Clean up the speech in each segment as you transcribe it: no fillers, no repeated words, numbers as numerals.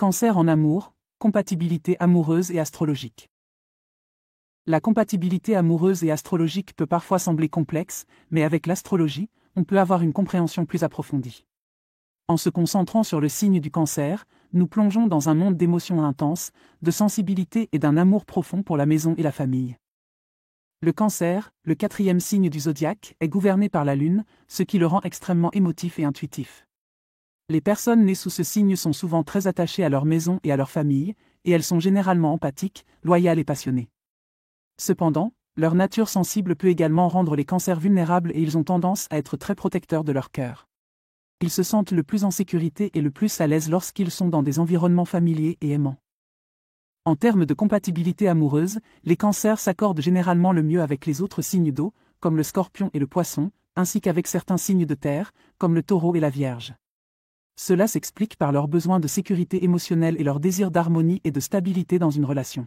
Cancer en amour, compatibilité amoureuse et astrologique. La compatibilité amoureuse et astrologique peut parfois sembler complexe, mais avec l'astrologie, on peut avoir une compréhension plus approfondie. En se concentrant sur le signe du Cancer, nous plongeons dans un monde d'émotions intenses, de sensibilité et d'un amour profond pour la maison et la famille. Le Cancer, le 4e signe du zodiaque, est gouverné par la Lune, ce qui le rend extrêmement émotif et intuitif. Les personnes nées sous ce signe sont souvent très attachées à leur maison et à leur famille, et elles sont généralement empathiques, loyales et passionnées. Cependant, leur nature sensible peut également rendre les cancers vulnérables et ils ont tendance à être très protecteurs de leur cœur. Ils se sentent le plus en sécurité et le plus à l'aise lorsqu'ils sont dans des environnements familiers et aimants. En termes de compatibilité amoureuse, les cancers s'accordent généralement le mieux avec les autres signes d'eau, comme le Scorpion et le Poisson, ainsi qu'avec certains signes de terre, comme le Taureau et la Vierge. Cela s'explique par leur besoin de sécurité émotionnelle et leur désir d'harmonie et de stabilité dans une relation.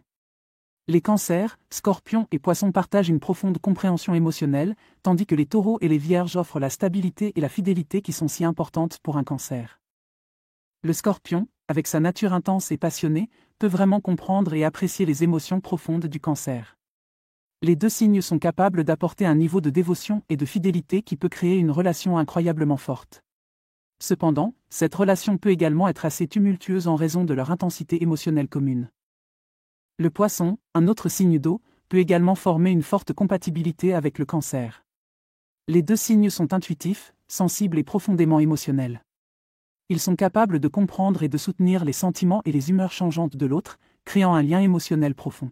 Les cancers, scorpions et poissons partagent une profonde compréhension émotionnelle, tandis que les taureaux et les vierges offrent la stabilité et la fidélité qui sont si importantes pour un cancer. Le scorpion, avec sa nature intense et passionnée, peut vraiment comprendre et apprécier les émotions profondes du cancer. Les deux signes sont capables d'apporter un niveau de dévotion et de fidélité qui peut créer une relation incroyablement forte. Cependant, cette relation peut également être assez tumultueuse en raison de leur intensité émotionnelle commune. Le Poisson, un autre signe d'eau, peut également former une forte compatibilité avec le Cancer. Les deux signes sont intuitifs, sensibles et profondément émotionnels. Ils sont capables de comprendre et de soutenir les sentiments et les humeurs changeantes de l'autre, créant un lien émotionnel profond.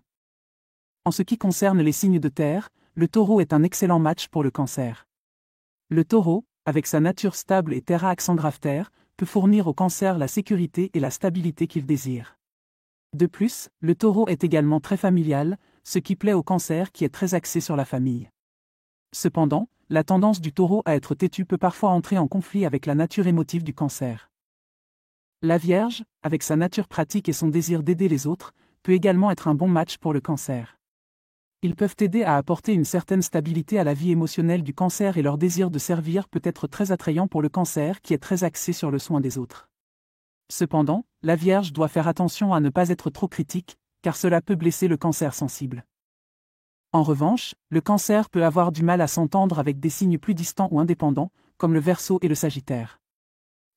En ce qui concerne les signes de terre, le Taureau est un excellent match pour le Cancer. Le Taureau, avec sa nature stable et terre à accent grave terre, peut fournir au Cancer la sécurité et la stabilité qu'il désire. De plus, le Taureau est également très familial, ce qui plaît au Cancer qui est très axé sur la famille. Cependant, la tendance du Taureau à être têtu peut parfois entrer en conflit avec la nature émotive du Cancer. La Vierge, avec sa nature pratique et son désir d'aider les autres, peut également être un bon match pour le Cancer. Ils peuvent aider à apporter une certaine stabilité à la vie émotionnelle du Cancer et leur désir de servir peut être très attrayant pour le Cancer qui est très axé sur le soin des autres. Cependant, la Vierge doit faire attention à ne pas être trop critique, car cela peut blesser le Cancer sensible. En revanche, le Cancer peut avoir du mal à s'entendre avec des signes plus distants ou indépendants, comme le Verseau et le Sagittaire.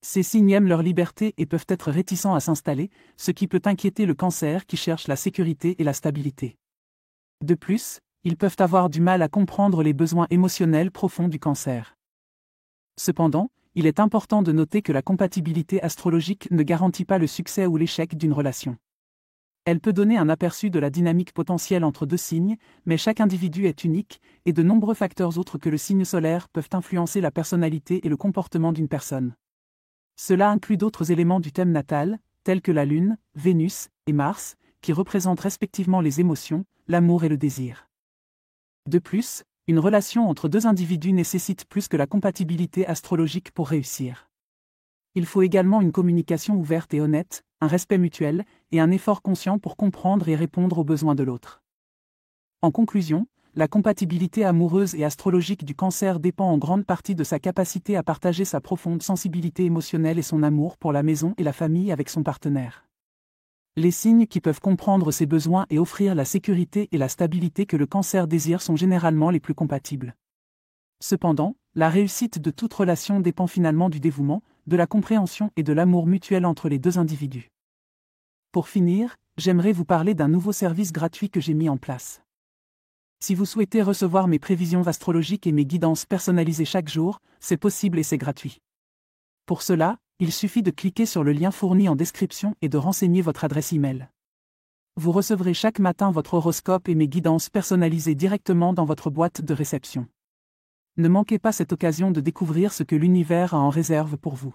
Ces signes aiment leur liberté et peuvent être réticents à s'installer, ce qui peut inquiéter le Cancer qui cherche la sécurité et la stabilité. De plus, ils peuvent avoir du mal à comprendre les besoins émotionnels profonds du Cancer. Cependant, il est important de noter que la compatibilité astrologique ne garantit pas le succès ou l'échec d'une relation. Elle peut donner un aperçu de la dynamique potentielle entre deux signes, mais chaque individu est unique, et de nombreux facteurs autres que le signe solaire peuvent influencer la personnalité et le comportement d'une personne. Cela inclut d'autres éléments du thème natal, tels que la Lune, Vénus et Mars, qui représentent respectivement les émotions, l'amour et le désir. De plus, une relation entre deux individus nécessite plus que la compatibilité astrologique pour réussir. Il faut également une communication ouverte et honnête, un respect mutuel, et un effort conscient pour comprendre et répondre aux besoins de l'autre. En conclusion, la compatibilité amoureuse et astrologique du Cancer dépend en grande partie de sa capacité à partager sa profonde sensibilité émotionnelle et son amour pour la maison et la famille avec son partenaire. Les signes qui peuvent comprendre ses besoins et offrir la sécurité et la stabilité que le Cancer désire sont généralement les plus compatibles. Cependant, la réussite de toute relation dépend finalement du dévouement, de la compréhension et de l'amour mutuel entre les deux individus. Pour finir, j'aimerais vous parler d'un nouveau service gratuit que j'ai mis en place. Si vous souhaitez recevoir mes prévisions astrologiques et mes guidances personnalisées chaque jour, c'est possible et c'est gratuit. Pour cela, il suffit de cliquer sur le lien fourni en description et de renseigner votre adresse e-mail. Vous recevrez chaque matin votre horoscope et mes guidances personnalisées directement dans votre boîte de réception. Ne manquez pas cette occasion de découvrir ce que l'univers a en réserve pour vous.